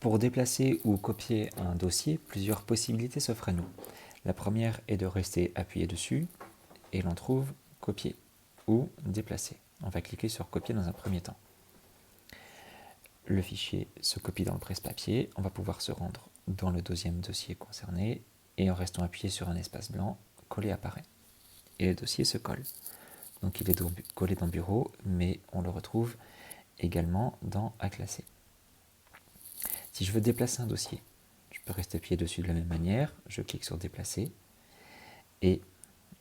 Pour déplacer ou copier un dossier, plusieurs possibilités s'offrent à nous. La première est de rester appuyé dessus et l'on trouve copier ou déplacer. On va cliquer sur copier dans un premier temps. Le fichier se copie dans le presse-papier, on va pouvoir se rendre dans le deuxième dossier concerné et en restant appuyé sur un espace blanc, coller apparaît. Et le dossier se colle. Donc il est collé dans Bureau, mais on le retrouve également dans À classer. Si je veux déplacer un dossier, je peux rester appuyé dessus de la même manière, je clique sur déplacer et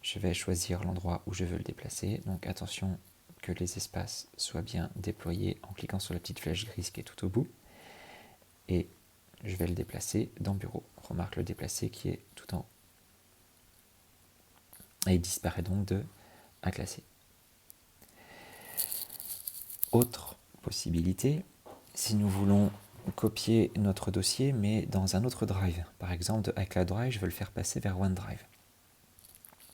je vais choisir l'endroit où je veux le déplacer. Donc attention que les espaces soient bien déployés en cliquant sur la petite flèche grise qui est tout au bout. Et je vais le déplacer dans Bureau. Remarque le déplacer qui est tout en haut. Et il disparaît donc de À classer. Autre possibilité, si nous voulons copier notre dossier mais dans un autre drive, par exemple de iCloud Drive, je veux le faire passer vers OneDrive.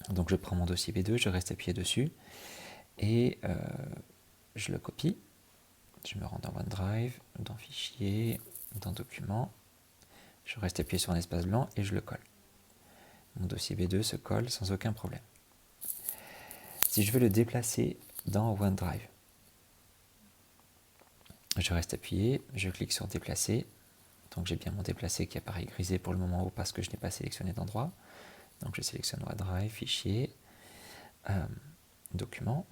Donc je prends mon dossier B2, je reste appuyé dessus et je le copie. Je me rends dans OneDrive, dans Fichier, dans Documents. Je reste appuyé sur un espace blanc et je le colle. Mon dossier B2 se colle sans aucun problème. Si je veux le déplacer dans OneDrive, je reste appuyé, je clique sur déplacer. Donc j'ai bien mon déplacé qui apparaît grisé pour le moment ou parce que je n'ai pas sélectionné d'endroit. Donc je sélectionne OneDrive, Fichier, Documents.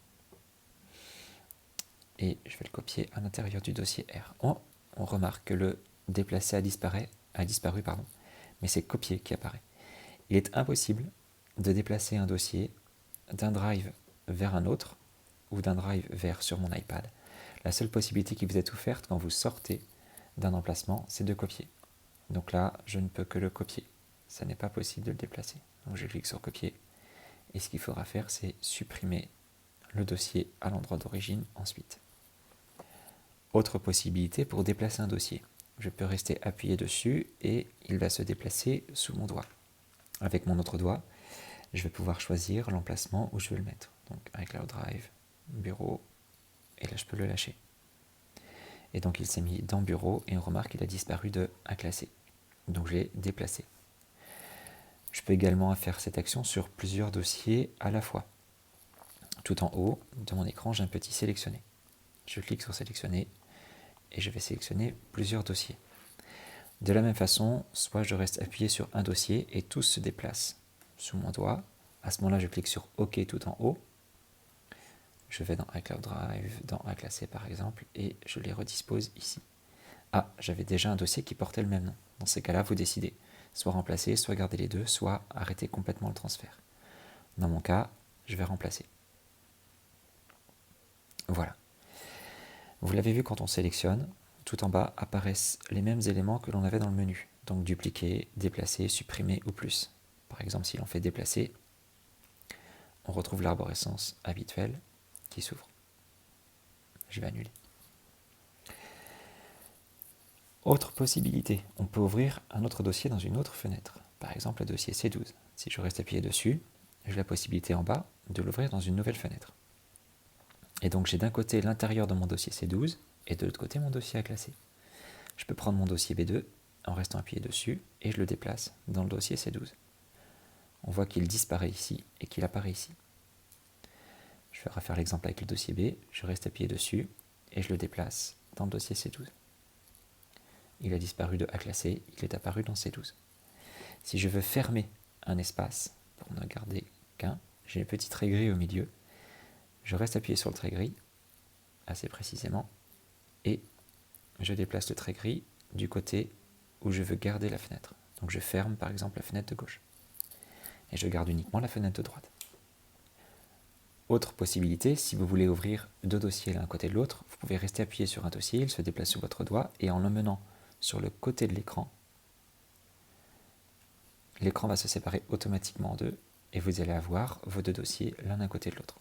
Et je vais le copier à l'intérieur du dossier R. On remarque que le déplacé a disparu, mais c'est copier qui apparaît. Il est impossible de déplacer un dossier d'un drive vers un autre ou d'un drive vers sur mon iPad. La seule possibilité qui vous est offerte quand vous sortez d'un emplacement, c'est de copier. Donc là, je ne peux que le copier. Ça n'est pas possible de le déplacer. Donc je clique sur copier. Et ce qu'il faudra faire, c'est supprimer le dossier à l'endroit d'origine ensuite. Autre possibilité pour déplacer un dossier. Je peux rester appuyé dessus et il va se déplacer sous mon doigt. Avec mon autre doigt, je vais pouvoir choisir l'emplacement où je veux le mettre. Donc iCloud Drive, Bureau, et là je peux le lâcher. Et donc il s'est mis dans Bureau et on remarque qu'il a disparu de À classer. Donc je l'ai déplacé. Je peux également faire cette action sur plusieurs dossiers à la fois. Tout en haut de mon écran, j'ai un petit sélectionner. Je clique sur sélectionner et je vais sélectionner plusieurs dossiers. De la même façon, soit je reste appuyé sur un dossier et tous se déplacent sous mon doigt. À ce moment-là, je clique sur OK tout en haut. Je vais dans iCloud Drive, dans À classer par exemple, et je les redispose ici. Ah, j'avais déjà un dossier qui portait le même nom. Dans ces cas-là, vous décidez. Soit remplacer, soit garder les deux, soit arrêter complètement le transfert. Dans mon cas, je vais remplacer. Voilà. Vous l'avez vu quand on sélectionne, tout en bas apparaissent les mêmes éléments que l'on avait dans le menu. Donc dupliquer, déplacer, supprimer ou plus. Par exemple, si l'on fait déplacer, on retrouve l'arborescence habituelle qui s'ouvre. Je vais annuler. Autre possibilité, on peut ouvrir un autre dossier dans une autre fenêtre. Par exemple, le dossier C12. Si je reste appuyé dessus, j'ai la possibilité en bas de l'ouvrir dans une nouvelle fenêtre. Et donc j'ai d'un côté l'intérieur de mon dossier C12 et de l'autre côté mon dossier à classer. Je peux prendre mon dossier B2 en restant appuyé dessus et je le déplace dans le dossier C12. On voit qu'il disparaît ici et qu'il apparaît ici. Je vais refaire l'exemple avec le dossier B, je reste appuyé dessus et je le déplace dans le dossier C12. Il a disparu de À classer, il est apparu dans C12. Si je veux fermer un espace, pour ne garder qu'un, j'ai le petit trait gris au milieu, je reste appuyé sur le trait gris, assez précisément, et je déplace le trait gris du côté où je veux garder la fenêtre. Donc je ferme par exemple la fenêtre de gauche. Et je garde uniquement la fenêtre de droite. Autre possibilité, si vous voulez ouvrir deux dossiers l'un à côté de l'autre, vous pouvez rester appuyé sur un dossier, il se déplace sur votre doigt, et en l'emmenant sur le côté de l'écran va se séparer automatiquement en deux, et vous allez avoir vos deux dossiers l'un à côté de l'autre.